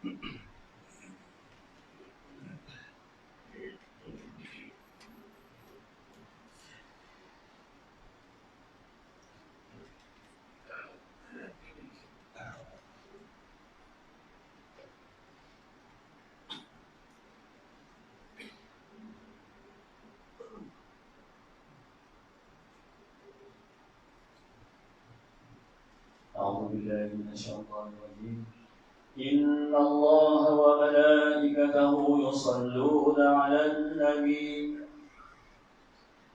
أعوذ بالله من الشيطان الرجيم. إن الله وملائكته يصلون على النبي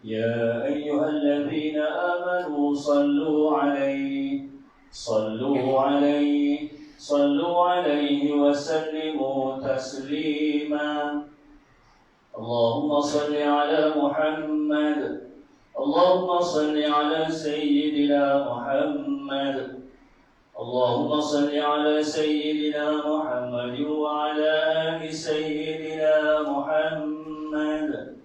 يا أيها الذين آمنوا صلوا عليه وسلموا تسليما. اللهم صل على محمد. اللهم صل على سيدنا محمد. اللهم صل على سيدنا محمد وعلى آل سيدنا محمد.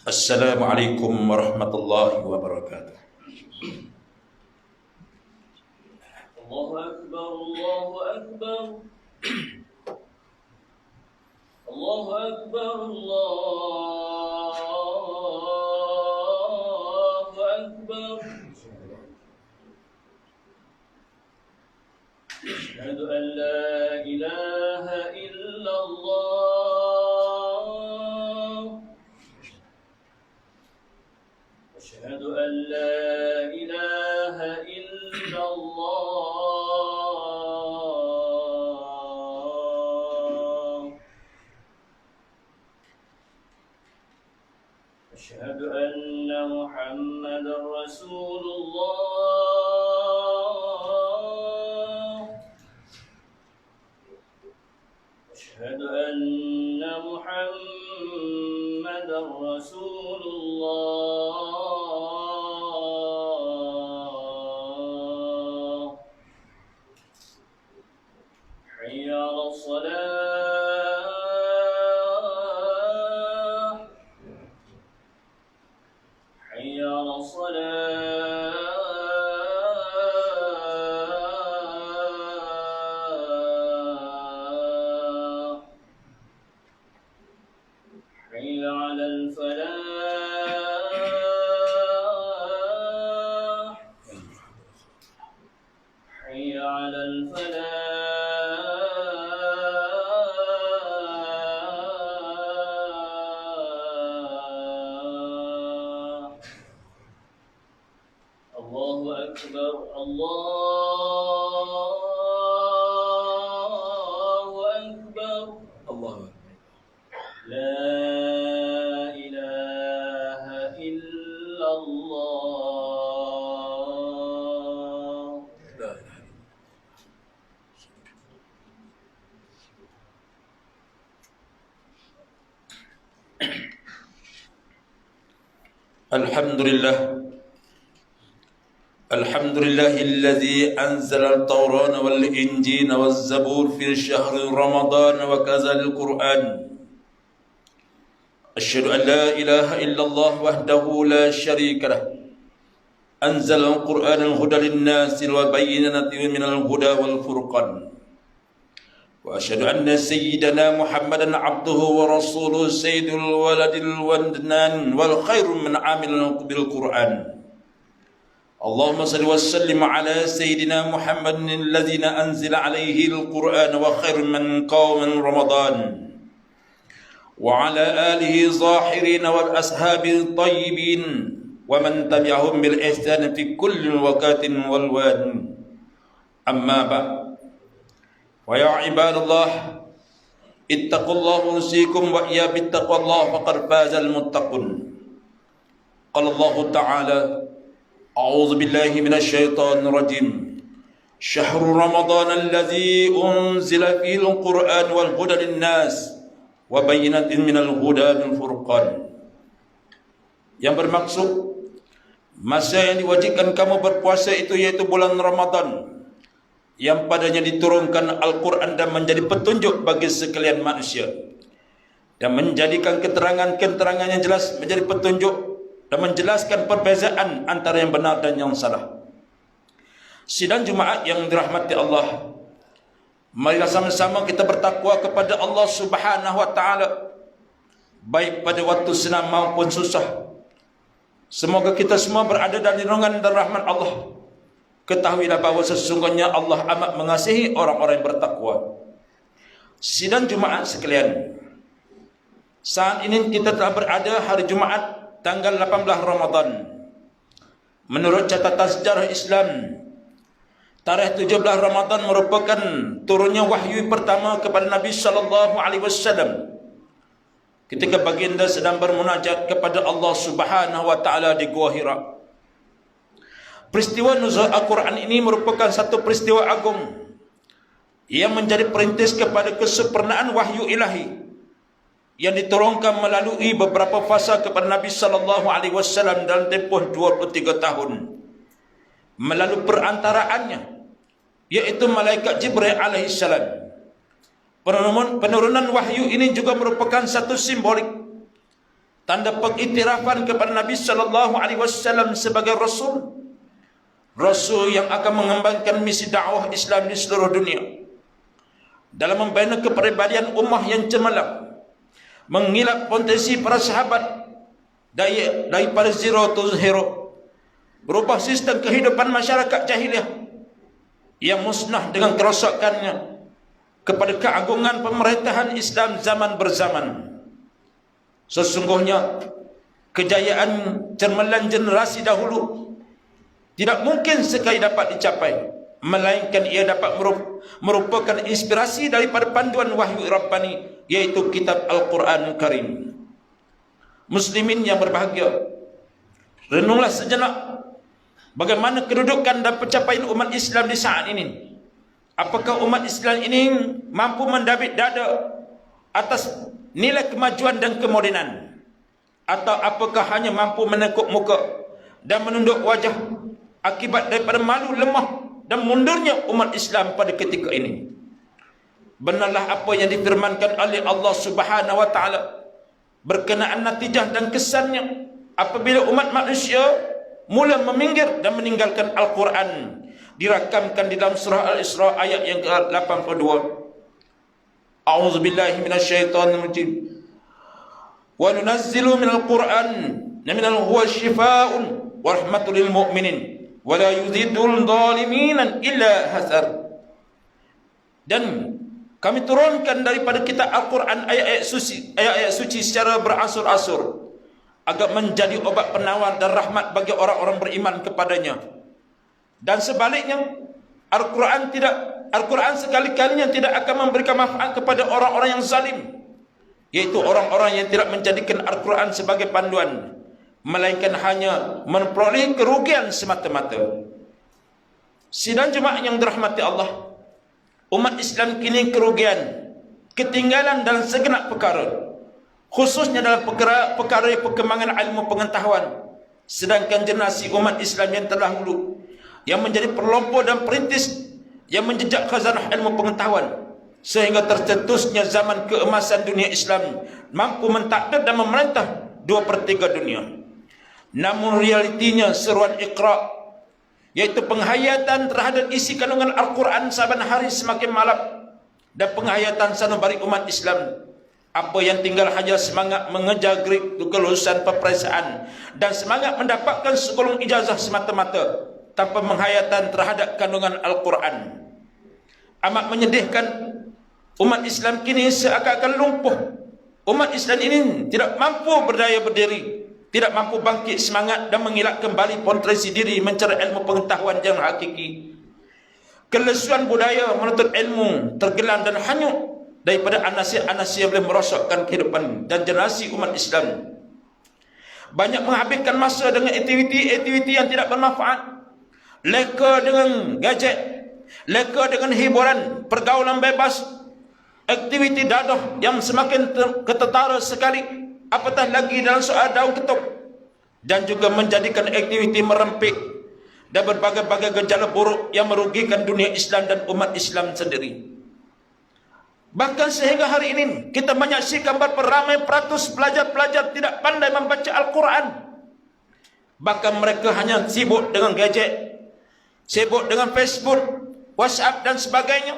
Assalamualaikum warahmatullahi wabarakatuh. الله أكبر الله أكبر الله أكبر الله أكبر. أشهد أن لا إله إلا الله. أشهد أن لا إله إلا الله. أشهد أن محمدا رسول الله. أشهد أن محمدا رسول الله. حي على الصلاة. حي على الصلاة. حي على الفلاح. حي على الفلاح. الله أكبر الله أكبر. Allah. لا إله إلا الله. La ilaha Alhamdulillah. Alhamdulillah alladhi anzala al-Tawran wal-Injil wal-Zabur fi shahr Ramadan wa kazal al-Quran. Asyhadu an la ilaha illallah wahdahu la syarika lah. Anzala al-Quran al-huda lin-nas wa bayyinatin min al-huda wal-furqan. Wa asyhadu anna sayyidana Muhammadan abduhu wa rasuluhu sayyidul waladil wadnan wal khairu min amil bil Quran. اللهم صل وسلم على سيدنا محمد الذين أنزل عليه القرآن وخير من قوم رمضان وعلى آله ظاهرين والأصحاب الطيبين ومن تبعهم بالإحسان في كل وقت والوان. أما بعد ويا عباد الله اتقوا الله أوصيكم وإياه بتقوى الله فقد فاز المتقون. قال الله تعالى أعوذ بالله من الشيطان الرجيم. شهر رمضان الذي أنزل فيه القرآن والهدى للناس وبينات من الهدى والفرقان. Yang bermaksud masa yang diwajibkan kamu berpuasa itu yaitu bulan Ramadan, yang padanya diturunkan Al-Quran dan menjadi petunjuk bagi sekalian manusia, dan menjadikan keterangan-keterangan yang jelas menjadi petunjuk dan menjelaskan perbezaan antara yang benar dan yang salah. Sidang Jumaat yang dirahmati Allah, marilah sama-sama kita bertakwa kepada Allah Subhanahu wa taala, baik pada waktu senang maupun susah. Semoga kita semua berada dalam lindungan dan rahmat Allah. Ketahuilah bahawa sesungguhnya Allah amat mengasihi orang-orang yang bertakwa. Sidang Jumaat sekalian, saat ini kita telah berada hari Jumaat tanggal 18 Ramadan. Menurut catatan sejarah Islam, tarikh 17 Ramadan merupakan turunnya wahyu pertama kepada Nabi sallallahu alaihi wasallam ketika baginda sedang bermunajat kepada Allah Subhanahu wa taala di Gua Hira. Peristiwa nuzul Al-Quran ini merupakan satu peristiwa agung yang menjadi perintis kepada kesempurnaan wahyu ilahi yang diturunkan melalui beberapa fasa kepada Nabi sallallahu alaihi wasallam dalam tempoh 23 tahun. Melalui perantaraannya, yaitu malaikat Jibril alaihi salam. Penurunan wahyu ini juga merupakan satu simbolik tanda pengiktirafan kepada Nabi sallallahu alaihi wasallam sebagai Rasul yang akan mengembangkan misi dakwah Islam di seluruh dunia. Dalam membina kepribadian ummah yang cemerlang, mengilap potensi para sahabat daripada zero to hero, berubah sistem kehidupan masyarakat jahiliah yang musnah dengan kerosakannya kepada keagungan pemerintahan Islam zaman berzaman. Sesungguhnya kejayaan cemerlang generasi dahulu tidak mungkin sekali dapat dicapai, melainkan ia dapat merupakan inspirasi daripada panduan wahyu Rabbani, yaitu kitab Al-Quran Karim. Muslimin yang berbahagia, renunglah sejenak bagaimana kedudukan dan pencapaian umat Islam di saat ini. Apakah umat Islam ini mampu mendabik dada atas nilai kemajuan dan kemodenan, atau apakah hanya mampu menekuk muka dan menunduk wajah akibat daripada malu, lemah dan mundurnya umat Islam pada ketika ini? Benarlah apa yang difirmankan oleh Allah Subhanahu wa taala berkenaan natijah dan kesannya apabila umat manusia mula meminggir dan meninggalkan Al-Quran, dirakamkan di dalam surah Al-Isra ayat yang ke-82. A'udzubillahi minasyaitonirrajim. Wa nunazzilu minal Qur'an minal huwa syifaa'un wa rahmatul lil mu'minin wa la yuzidul zalimin illa hasar. Dan kami turunkan daripada kitab Al-Quran ayat-ayat suci secara berasur-asur agar menjadi obat penawar dan rahmat bagi orang-orang beriman kepadanya. Dan sebaliknya, Al-Quran sekali-kalinya tidak akan memberikan manfaat kepada orang-orang yang zalim, yaitu orang-orang yang tidak menjadikan Al-Quran sebagai panduan, melainkan hanya memperoleh kerugian semata-mata. Sidang Jumaat yang dirahmati Allah, umat Islam kini kerugian, ketinggalan dalam segenap perkara, khususnya dalam perkara perkembangan ilmu pengetahuan. Sedangkan generasi umat Islam yang terdahulu, yang menjadi pelopor dan perintis, yang menjejak khazanah ilmu pengetahuan, sehingga tercetusnya zaman keemasan dunia Islam, mampu mentakdir dan memerintah 2/3 dunia. Namun realitinya seruan Iqra, yaitu penghayatan terhadap isi kandungan Al-Quran saban hari semakin malap, dan penghayatan sanubari umat Islam. Apa yang tinggal hanya semangat mengejar kelulusan peperiksaan dan semangat mendapatkan segolong ijazah semata-mata, tanpa menghayatan terhadap kandungan Al-Quran. Amat menyedihkan, umat Islam kini seakan-akan lumpuh. Umat Islam ini tidak mampu berdaya berdiri, tidak mampu bangkit semangat dan mengelak kembali potensi diri mencari ilmu pengetahuan yang hakiki. Kelesuan budaya menuntut ilmu tergelam dan hanyut daripada anasir-anasir yang boleh merosakkan kehidupan dan generasi umat Islam. Banyak menghabiskan masa dengan aktiviti-aktiviti yang tidak bermanfaat, leka dengan gadget, leka dengan hiburan, pergaulan bebas, aktiviti dadah yang semakin ketetara sekali, apatah lagi dalam soal daun ketuk, dan juga menjadikan aktiviti merempik dan berbagai-bagai gejala buruk yang merugikan dunia Islam dan umat Islam sendiri. Bahkan sehingga hari ini kita menyaksikan beramai peratus pelajar-pelajar tidak pandai membaca Al-Quran. Bahkan mereka hanya sibuk dengan gadget, sibuk dengan Facebook, WhatsApp dan sebagainya.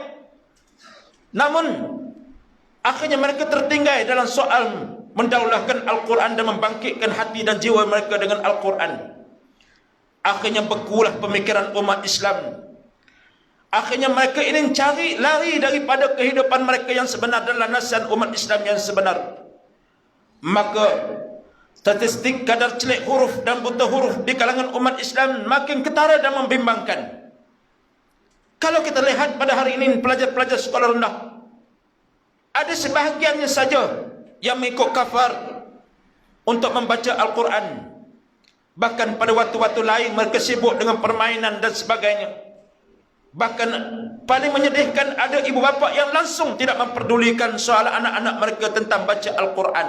Namun akhirnya mereka tertinggal dalam soal mendaulahkan Al-Quran dan membangkitkan hati dan jiwa mereka dengan Al-Quran. Akhirnya bekulah pemikiran umat Islam. Akhirnya mereka ingin lari daripada kehidupan mereka yang sebenar dan landasan umat Islam yang sebenar. Maka statistik kadar celik huruf dan buta huruf di kalangan umat Islam makin ketara dan membimbangkan. Kalau kita lihat pada hari ini pelajar-pelajar sekolah rendah, ada sebahagiannya saja yang mengikut kafar untuk membaca Al-Quran. Bahkan pada waktu-waktu lain mereka sibuk dengan permainan dan sebagainya. Bahkan paling menyedihkan, ada ibu bapa yang langsung tidak memperdulikan soal anak-anak mereka tentang baca Al-Quran.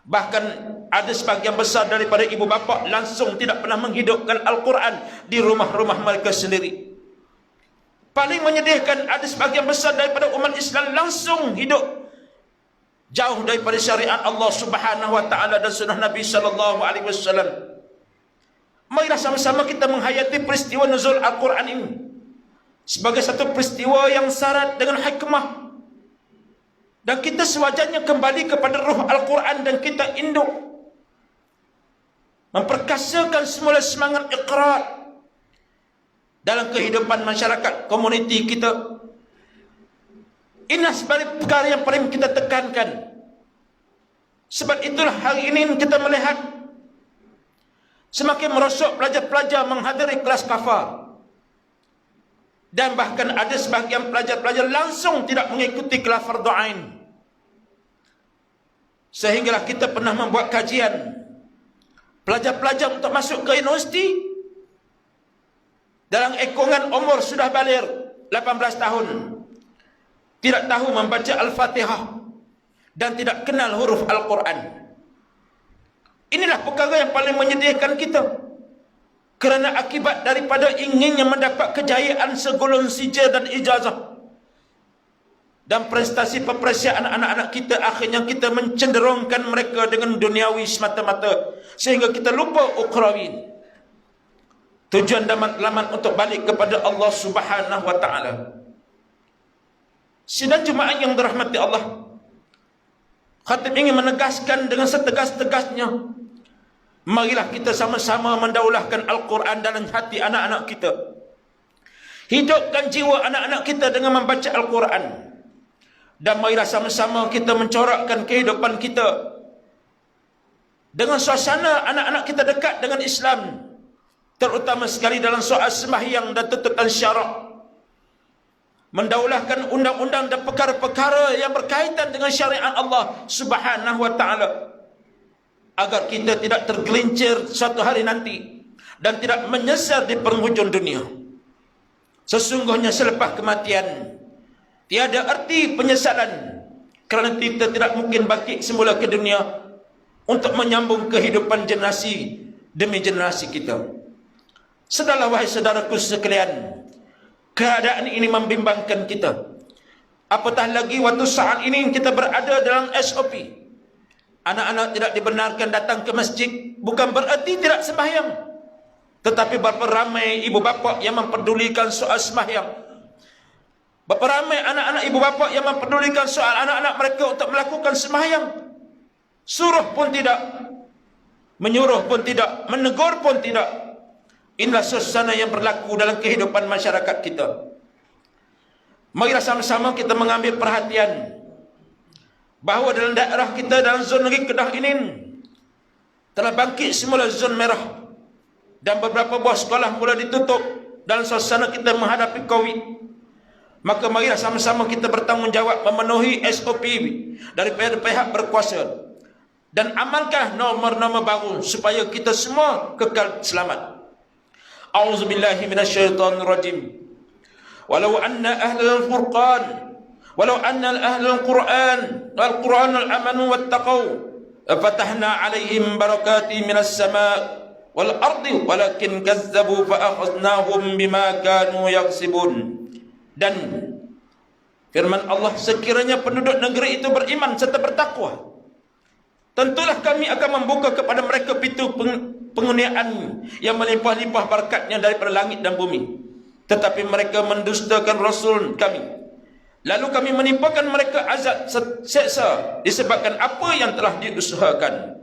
Bahkan ada sebagian besar daripada ibu bapa langsung tidak pernah menghidupkan Al-Quran di rumah-rumah mereka sendiri. Paling menyedihkan, ada sebagian besar daripada umat Islam langsung hidup jauh daripada syariat Allah Subhanahu wa taala dan sunnah Nabi sallallahu alaihi wasallam. Marilah sama-sama kita menghayati peristiwa nuzul Al-Quran ini sebagai satu peristiwa yang syarat dengan hikmah. Dan kita sewajarnya kembali kepada ruh Al-Quran dan kita induk memperkasakan semula semangat iqrar dalam kehidupan masyarakat, komuniti kita. Inilah sebagai perkara yang paling kita tekankan. Sebab itulah hari ini kita melihat semakin merosot pelajar-pelajar menghadiri kelas kafar. Dan bahkan ada sebahagian pelajar-pelajar langsung tidak mengikuti kelas fardu ain. Sehinggalah kita pernah membuat kajian pelajar-pelajar untuk masuk ke universiti dalam ekongan umur sudah balik 18 tahun, tidak tahu membaca Al-Fatihah dan tidak kenal huruf Al-Quran. Inilah perkara yang paling menyedihkan kita, kerana akibat daripada inginnya mendapat kejayaan segolong sijil dan ijazah dan prestasi pepersiaan anak-anak kita, akhirnya kita mencenderungkan mereka dengan duniawi semata-mata sehingga kita lupa ukhrawi, tujuan dan matlamat untuk balik kepada Allah Subhanahu wa taala. Sidang jemaah yang dirahmati Allah, khatib ingin menegaskan dengan setegas-tegasnya, marilah kita sama-sama mendaulahkan Al-Quran dalam hati anak-anak kita. Hidupkan jiwa anak-anak kita dengan membaca Al-Quran. Dan marilah sama-sama kita mencorakkan kehidupan kita dengan suasana anak-anak kita dekat dengan Islam, terutama sekali dalam soal sembahyang dan tuntutan syarak. Mendaulahkan undang-undang dan perkara-perkara yang berkaitan dengan syariat Allah Subhanahu wa taala, agar kita tidak tergelincir suatu hari nanti dan tidak menyesal di penghujung dunia. Sesungguhnya selepas kematian tiada arti penyesalan, kerana kita tidak mungkin bangkit semula ke dunia untuk menyambung kehidupan generasi demi generasi kita. Sudahlah wahai saudaraku sekalian, keadaan ini membimbangkan kita. Apatah lagi waktu saat ini kita berada dalam SOP. Anak-anak tidak dibenarkan datang ke masjid, bukan berarti tidak sembahyang, tetapi berapa ramai ibu bapa yang memperdulikan soal sembahyang. Berapa ramai anak-anak ibu bapa yang memperdulikan soal anak-anak mereka untuk melakukan sembahyang. Suruh pun tidak, menyuruh pun tidak, menegur pun tidak. Inilah suasana yang berlaku dalam kehidupan masyarakat kita. Marilah sama-sama kita mengambil perhatian bahawa dalam daerah kita, dalam zon negeri Kedah ini telah bangkit semula zon merah dan beberapa buah sekolah mula ditutup dalam suasana kita menghadapi COVID. Maka marilah sama-sama kita bertanggungjawab memenuhi SOP daripada pihak berkuasa dan amalkan norma-norma baru supaya kita semua kekal selamat. A'udzubillahi minasyaitonirrajim. Walau anna ahlal furqan, walau anna ahlal Quran wal Quranul amanu wattaqau, fatahna alaihim barakati minas sama' wal ardi walakin kazzabu fa akhadnahum bima kanu yaksibun. Dan firman Allah, sekiranya penduduk negeri itu beriman serta bertakwa, tentulah kami akan membuka kepada mereka pintu pengurniaan yang melimpah-limpah barakatnya daripada langit dan bumi, tetapi mereka mendustakan Rasul kami. Lalu kami menimpakan mereka azab seksa disebabkan apa yang telah diusahakan.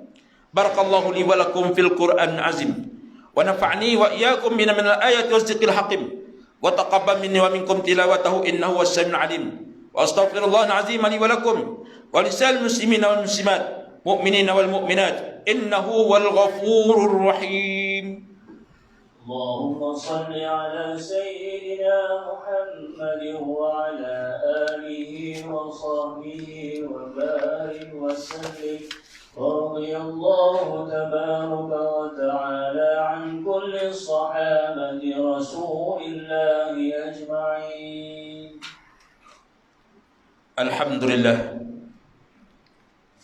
Barakallahu li wa lakum fil Qur'an azim. Wa nafa'ni wa iyyakum min al-ayati was-zikril hakim. Wa taqabbal minni wa minkum tilawatahu innahu was-sami'ul 'alim. Wa astaghfirullahal 'azim li wa lakum wa lisal muslimina wal muslimat mu'minina wal mu'minat innahu wal ghafurur rahim. اللهم صل على سيدنا محمد وعلى آله وصحبه وبارك وسلم ورضي الله تبارك وتعالى عن كل الصحابة رسول الله أجمعين.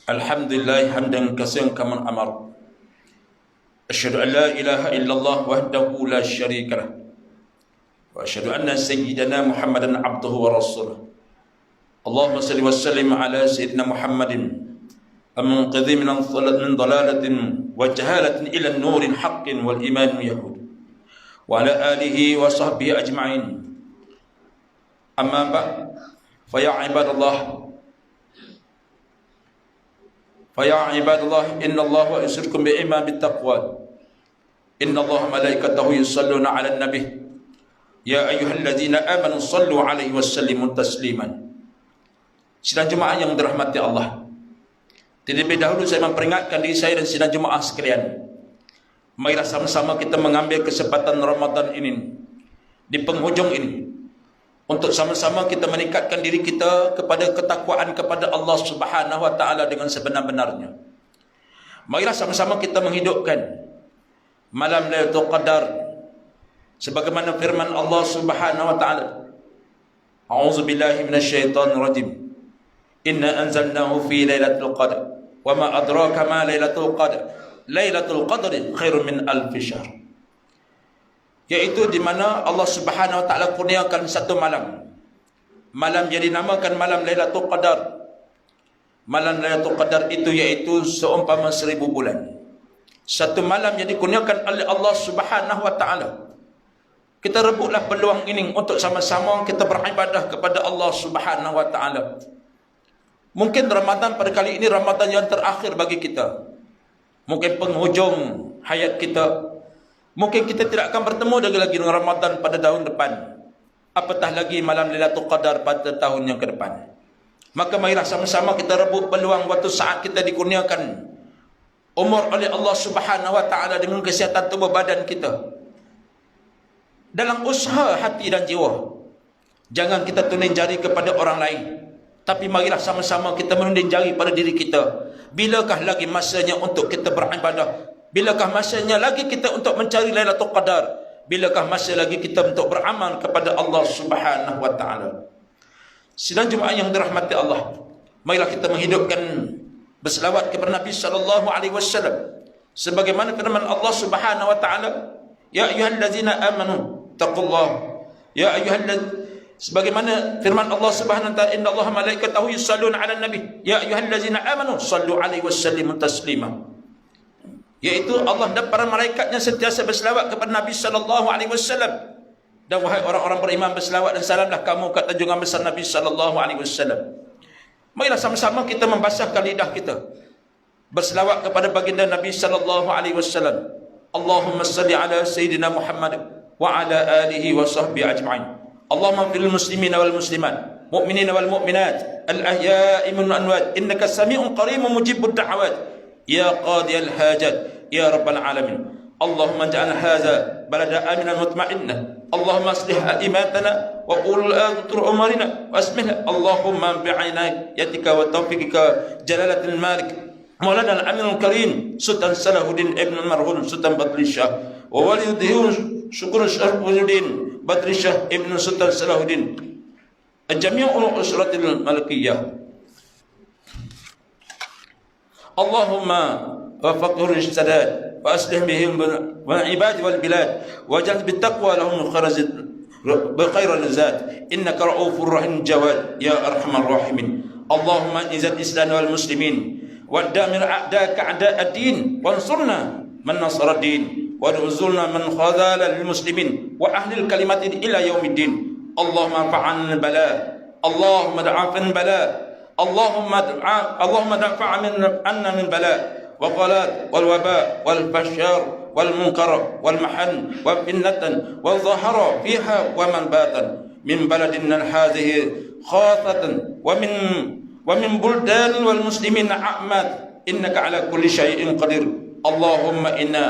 الحمد لله حمدا كثيرا كما أمر. أشهد أن لا إله إلا الله وحده لا شريك له وأشهد أن سيدنا محمدا عبده ورسوله. اللهم صل وسلم على سيدنا محمد المنقذ من ضلالة وجهالة إلى النور حق والإيمان يهود وعلى آله وصحبه أجمعين. أما بعد فيا عباد الله إن الله يأمركم بالإيمان بالتقوى إن الله ملائكته يصلون على النبي يا أيها الذين آمنوا صلوا عليه وسلموا تسليما. Sidang jemaah yang dirahmati Allah, terlebih dahulu saya memperingatkan diri saya dan sidang jemaah sekalian, marilah sama-sama kita mengambil kesempatan Ramadan ini, di penghujung ini, untuk sama-sama kita meningkatkan diri kita kepada ketakwaan kepada Allah Subhanahu wa taala dengan sebenar-benarnya. Marilah sama-sama kita menghidupkan malam Lailatul Qadar sebagaimana firman Allah Subhanahu wa taala. A'udzubillahi minasyaitonir rajim. Inna anzalnahu fi Lailatul Qadar wa ma adraka ma Lailatul Qadar. Lailatul Qadri khairun min alfi syahr. Yaitu di mana Allah Subhanahu wa taala kurniakan satu malam. Malam yang dinamakan malam Lailatul Qadar. Malam Lailatul Qadar itu yaitu seumpama 1000 bulan. Satu malam yang dikurniakan oleh Allah Subhanahu wa taala. Kita rebutlah peluang ini untuk sama-sama kita beribadah kepada Allah Subhanahu wa taala. Mungkin Ramadan pada kali ini Ramadan yang terakhir bagi kita. Mungkin penghujung hayat kita. Mungkin kita tidak akan bertemu lagi dengan Ramadan pada tahun depan. Apatah lagi malam Lailatul Qadar pada tahun yang ke depan. Maka marilah sama-sama kita rebut peluang waktu saat kita dikurniakan umur oleh Allah Subhanahu wa taala dengan kesihatan tubuh badan kita. Dalam usaha hati dan jiwa, jangan kita tunin jari kepada orang lain, tapi marilah sama-sama kita menunding jari pada diri kita. Bilakah lagi masanya untuk kita beribadah? Bilakah masanya lagi kita untuk mencari Lailatul Qadar? Bilakah masa lagi kita untuk beramal kepada Allah Subhanahu wa taala? Sidang jemaah yang dirahmati Allah, marilah kita menghidupkan berselawat kepada Nabi sallallahu alaihi wasallam sebagaimana firman Allah Subhanahu wa taala, ya ayyuhallazina amanu taqullah. Ya sebagaimana firman Allah Subhanahu wa taala, innallaha malaikatahu yusalluna 'alan nabi ya ayyuhallazina amanu sallu 'alaihi wasallimu taslima. Yaitu Allah dan para malaikatnya sentiasa berselawat kepada Nabi sallallahu alaihi wasallam. Dan wahai orang-orang beriman, berselawat dan salamlah kamu ke junjungan besar Nabi sallallahu alaihi wasallam. Marilah sama-sama kita membasahkan lidah kita berselawat kepada baginda Nabi sallallahu alaihi wasallam. Allahumma salli ala sayyidina Muhammad wa ala alihi wa sahbihi ajma'in. Allahumma fil muslimina wal muslimat, mu'minina wal mu'minat, al ahya'i min anwat, innaka sami'un qaribun mujibud da'awat. Ya qadiyal hajat, ya rabbal alamin. Allahumma ja'al hadha balada aminan mutma'inna. Allahumma aslih aimatana wa ulul atur umarina wa asmihna. Allahumma bi'inayatika wa taufiqika jalalatil malik Maulana al-Aminul Karim Sultan Salahuddin Ibn Marhum Sultan Badri Shah wa walidihun syukur Syarfuddin Badri Shah Ibn Sultan Salahuddin Jami'ul usratil malikiyah. Allahumma wafaqhur sadad wa aslih bihim wal ibad wal bilad waj'al bit taqwa lahum khairul zat innaka ra'ufur rahim jawad ya arhamar rahimin. Allahumma izil islam wal muslimin wa damir a'daka a'da ad-din wansurna من نصر الدين وارزقنا من خذل المسلمين وأهل الكلمة إلى يوم الدين. اللهم ارفع عنا البلاء، اللهم ادفع عنا البلاء، اللهم ادفع عنا من بلاء وغلاء والوباء والفشار والمنكر والمحن والفتنة والظهر فيها ومن بات من بلدنا هذه خاصة ومن بلدان والمسلمين عامة، إنك على كل شيء قدير. اللهم إنا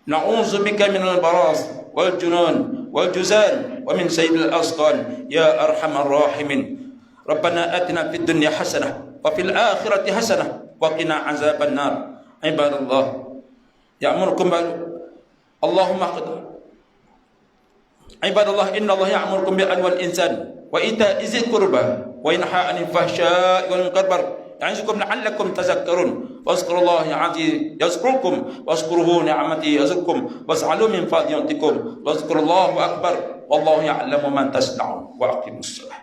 نعوذ بك من البراس والجنون والجزال ومن سيد الأسقان يا أرحم الراحمين. ربنا آتنا في الدنيا حسنة وفي الآخرة حسنة وقنا عذاب النار. عباد الله يأمركم عباد الله إن الله يأمركم بالعدل والإحسان وإيتاء ذي القربى وينهى عن الفحشاء والمنكر يعظكم لعلكم تذكرون. واذكروا الله العظيم يذكركم واذكروه نعمتي يزدكم واسألوا من فضل يعطيكم واذكروا الله أكبر والله يعلم ما تصنعون. وأقيموا الصلاة.